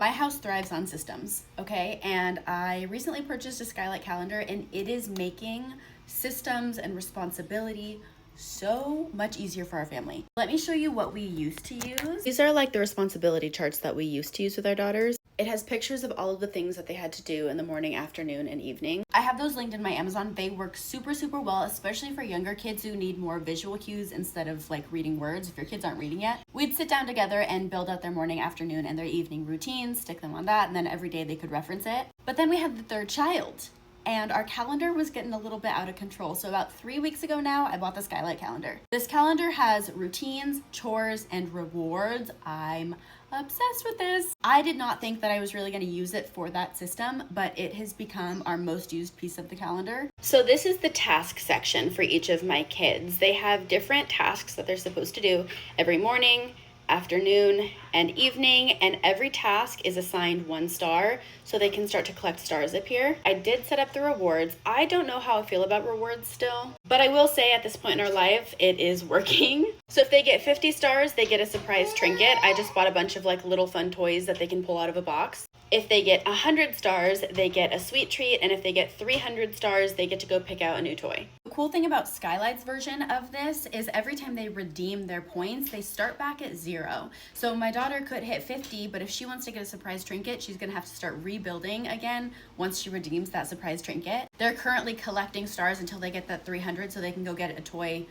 My house thrives on systems, okay? And I recently purchased a Skylight calendar, and it is making systems and responsibility so much easier for our family. Let me show you what we used to use. These are like the responsibility charts that we used to use with our daughters. It has pictures of all of the things that they had to do in the morning, afternoon, and evening. I have those linked in my Amazon. They work super, super well, especially for younger kids who need more visual cues instead of like reading words. If your kids aren't reading yet, we'd sit down together and build out their morning, afternoon, and their evening routines, stick them on that, and then every day they could reference it. But then we had the third child, and our calendar was getting a little bit out of control. So about 3 weeks ago now, I bought the Skylight calendar. This calendar has routines, chores, and rewards. I'm obsessed with this. I did not think that I was really going to use it for that system, but it has become our most used piece of the calendar. So this is the task section for each of my kids. They have different tasks that they're supposed to do every morning, afternoon, and evening, and every task is assigned 1 star so they can start to collect stars up here. I did set up the rewards. I don't know how I feel about rewards still, but I will say at this point in our life it is working. So if they get 50 stars, they get a surprise trinket. I just bought a bunch of like little fun toys that they can pull out of a box. If they get 100 stars, they get a sweet treat, and if they get 300 stars, they get to go pick out a new toy. The cool thing about Skylight's version of this is every time they redeem their points, they start back at 0. So my daughter could hit 50, but if she wants to get a surprise trinket, she's gonna have to start rebuilding again once she redeems that surprise trinket. They're currently collecting stars until they get that 300 so they can go get a toy.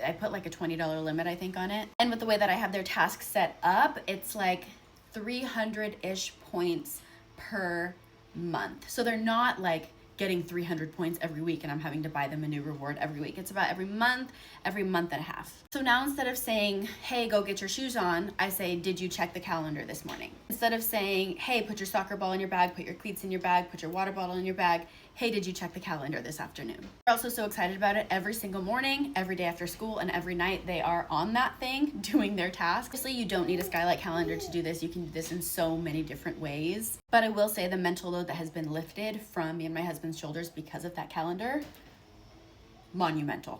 I put like a $20 limit, I think, on it. And with the way that I have their tasks set up, it's like 300-ish points per month. So they're not like getting 300 points every week and I'm having to buy them a new reward every week. It's about every month and a half. So now instead of saying, hey, go get your shoes on, I say, did you check the calendar this morning? Instead of saying, hey, put your soccer ball in your bag, put your cleats in your bag, put your water bottle in your bag, hey, did you check the calendar this afternoon? We're also so excited about it. Every single morning, every day after school, and every night they are on that thing doing their tasks. Obviously, you don't need a Skylight calendar to do this. You can do this in so many different ways. But I will say the mental load that has been lifted from me and my husband's shoulders because of that calendar, monumental.